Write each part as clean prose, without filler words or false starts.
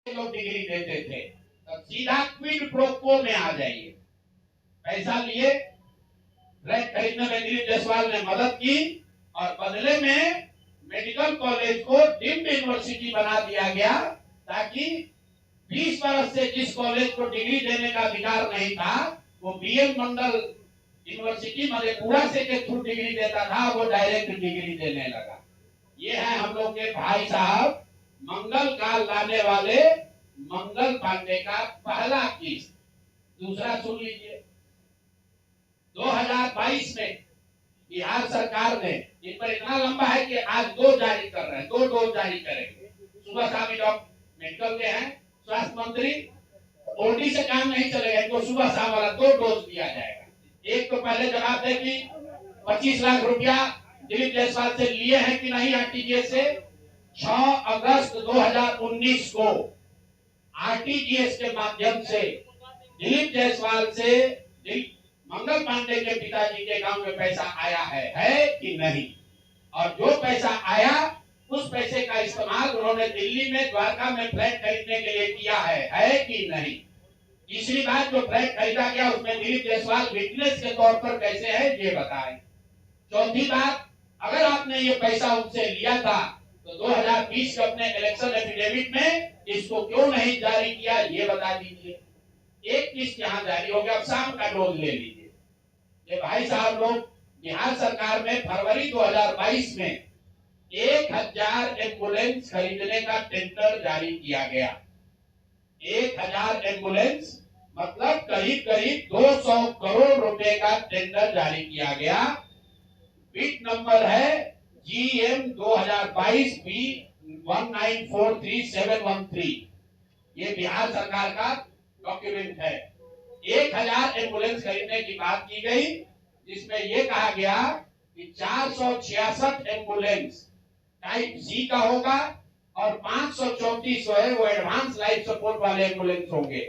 लोग डिग्री देते थे, तो सीधा क्विड प्रो क्वो में आ जाइए। पैसा लिए, फ्लैट खरीदने में दिलीप जायसवाल ने मदद की और बदले में मेडिकल कॉलेज को डीम्ड यूनिवर्सिटी बना दिया गया, ताकि 20 वर्ष से जिस कॉलेज को डिग्री देने का अधिकार नहीं था, वो बीएम मंडल यूनिवर्सिटी मधेपुरा से के थ्रू डिग्री देता था, वो डायरेक्ट डिग्री देने लगा। ये है हम लोग के भाई साहब मंगल काल लाने वाले मंगल पांडे का पहला किस्त। दूसरा सुन लीजिए, 2022 में बिहार सरकार ने, इन पर इतना लंबा है कि आज 2 जारी कर रहे हैं, 2 डोज जारी करेंगे। सुबह शाम डॉक्टर मेडिकल के हैं, स्वास्थ्य मंत्री, ओडी से काम नहीं चलेगा, इनको सुबह शाम वाला 2 डोज दिया जाएगा। एक तो पहले जवाब दे कि 25 लाख रुपया दिलीप जायसवाल से लिए हैं कि नहीं आरटीजीएस से। 6 अगस्त 2019 को आरटीजीएस के माध्यम से दिलीप जायसवाल से मंगल पांडे के पिताजी के अकाउंट में पैसा आया है कि नहीं, और जो पैसा आया उस पैसे का इस्तेमाल उन्होंने दिल्ली में द्वारका में फ्लैट खरीदने के लिए किया है कि नहीं। तीसरी बात, जो फ्लैट खरीदा गया उसमें दिलीप जायसवाल विटनेस के तौर पर कैसे है ये बताएं। चौथी बात, अगर आपने ये पैसा उनसे लिया था तो 2020 के अपने इलेक्शन एफिडेविट में इसको क्यों नहीं जारी किया ये बता दीजिए। एक किस्त यहाँ जारी हो गया, अब शाम का डोज ले लीजिए। ये भाई साहब लोग, बिहार सरकार में फरवरी 2022 में 1000 एम्बुलेंस खरीदने का टेंडर जारी किया गया। 1000 एम्बुलेंस मतलब करीब करीब 200 करोड़ रुपए का टेंडर जारी किया गया। बिट नंबर है GM 2022 B 1943713। ये बिहार सरकार का डॉक्यूमेंट है। 1000 एम्बुलेंस खरीदने की बात की गई, जिसमें यह कहा गया कि 466 एम्बुलेंस टाइप सी का होगा और 534 है वो एडवांस लाइफ सपोर्ट वाले एम्बुलेंस होंगे।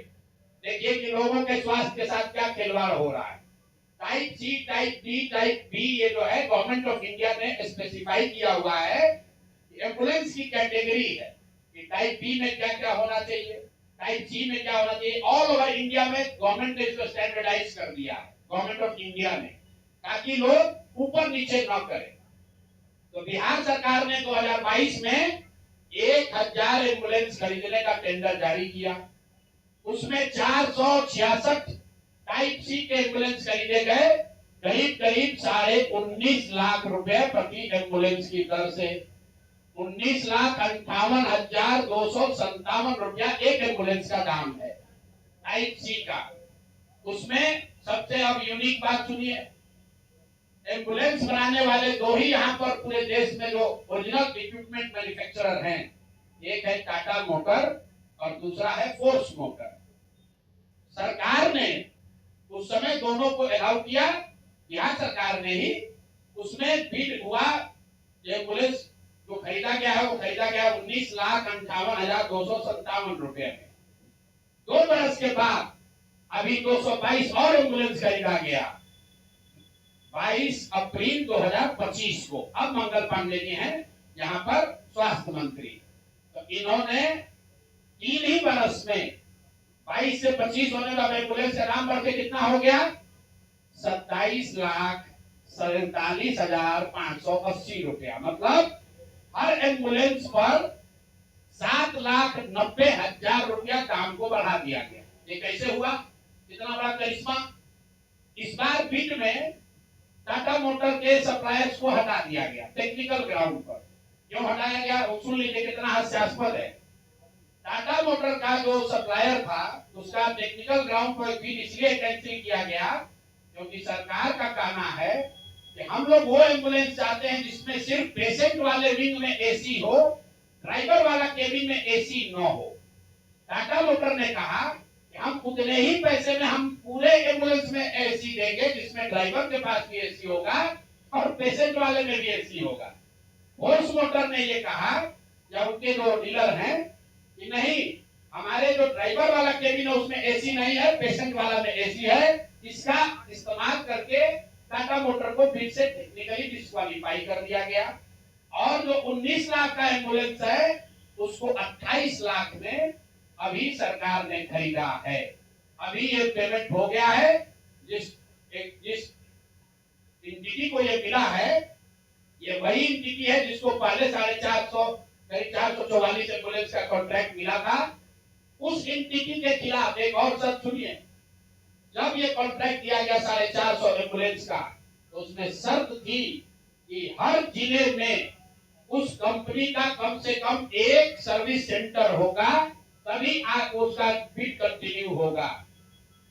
देखिए कि लोगों के स्वास्थ्य के साथ क्या खिलवाड़ हो रहा है। Type C, type D, type B, ये जो है गवर्नमेंट ऑफ इंडिया ने स्पेसिफाई किया हुआ है, एम्बुलेंस की कैटेगरी है कि टाइप बी में क्या क्या होना चाहिए, टाइप सी में क्या होना चाहिए। ऑल ओवर इंडिया में गवर्नमेंट ने इसको स्टैंडर्डाइज कर दिया है, गवर्नमेंट ऑफ इंडिया ने, ताकि लोग ऊपर नीचे न करें। तो बिहार सरकार ने 2022 में 1000 एम्बुलेंस खरीदने का टेंडर जारी किया। उसमें 466 टाइप सी के एम्बुलेंस खरीदे गए, करीब करीब 19.5 लाख रुपए प्रति एम्बुलेंस की दर से। 19,58,257 रुपया एक एम्बुलेंस का दाम है टाइप सी का। उसमें सबसे अब यूनिक बात सुनिए, एम्बुलेंस बनाने वाले 2 ही यहाँ पर पूरे देश में जो ओरिजिनल इक्विपमेंट मैन्युफैक्चरर हैं, एक है टाटा मोटर और दूसरा है फोर्स मोटर। सरकार ने उस समय दोनों को अलाउ किया, बिहार सरकार ने ही, उसमें बिड हुआ। एम्बुलेंस जो खरीदा गया है वो खरीदा गया 19,58,257 रुपए में। 2 बरस के बाद अभी 222 और एम्बुलेंस खरीदा गया 22 अप्रैल 2025 को। अब मंगल पांडे जी हैं यहाँ पर स्वास्थ्य मंत्री, तो इन्होंने 3 ही बरस में 22 से 25 होने वाला एम्बुलेंस का दाम बढ़ के कितना हो गया, 27,47,580 रुपया। मतलब हर एम्बुलेंस पर 7,90,000 रुपया दाम को बढ़ा दिया गया। ये कैसे हुआ, इतना बड़ा करिश्मा। इस बार बिड में टाटा मोटर के सप्लायर्स को हटा दिया गया टेक्निकल ग्राउंड पर। क्यों हटाया गया सुन लीजिए, कितना हास्यास्पद है। टाटा मोटर का जो सप्लायर था उसका टेक्निकल ग्राउंड पर बिड इसलिए कैंसिल किया गया क्योंकि सरकार का कहना है कि हम लोग वो एम्बुलेंस चाहते हैं जिसमें सिर्फ पेशेंट वाले विंग में एसी हो, ड्राइवर वाला केबिन में एसी न हो। टाटा मोटर ने कहा कि हम उतने ही पैसे में हम पूरे एम्बुलेंस में एसी देंगे जिसमें ड्राइवर के पास भी एसी होगा और पेशेंट वाले में भी एसी होगा। फोर्स मोटर ने ये कहा, या उनके जो डीलर हैं, कि नहीं, हमारे जो ड्राइवर वाला केबिन है उसमें एसी नहीं है, पेशेंट वाला में एसी है। इसका इस्तेमाल करके टाटा मोटर को फिर से टेक्निकली डिस्क्वालीफाई कर दिया गया और जो 19 लाख का एम्बुलेंस है उसको 28 लाख में अभी सरकार ने खरीदा है। अभी ये पेमेंट हो गया है। जिस एंटिटी को ये मिला है, ये वही एंटिटी है जिसको पहले 450 करीब 444 एम्बुलेंस का कॉन्ट्रैक्ट मिला था। उस एंटिटी के खिलाफ एक और शर्त सुनिए, जब ये कॉन्ट्रैक्ट दिया गया 450 एम्बुलेंस का, तो उसमें शर्त थी कि हर जिले में उस कंपनी का कम से कम एक सर्विस सेंटर होगा, तभी उसका बिड कंटिन्यू होगा।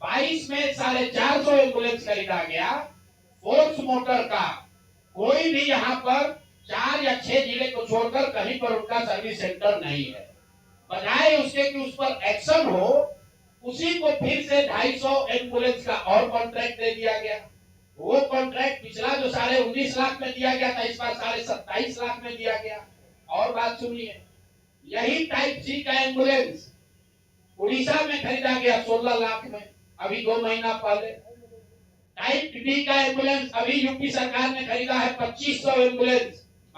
22 में 450 एम्बुलेंस खरीदा गया। फोर्स मोटर का कोई भी यहाँ पर 4 या 6 जिले को छोड़कर कहीं पर उनका सर्विस सेंटर नहीं है। बजाय उसके कि उस पर एक्शन हो, उसी को फिर से 250 एम्बुलेंस का और कॉन्ट्रैक्ट दे दिया गया। वो कॉन्ट्रैक्ट पिछला जो 19.5 लाख में दिया गया था, इस बार 27.5 लाख में दिया गया। और बात सुनिए, यही टाइप सी का एम्बुलेंस उड़ीसा में खरीदा गया 16 लाख में, अभी 2 महीना पहले। टाइप बी का एम्बुलेंस अभी यूपी सरकार ने खरीदा है 2500 एम्बुलेंस,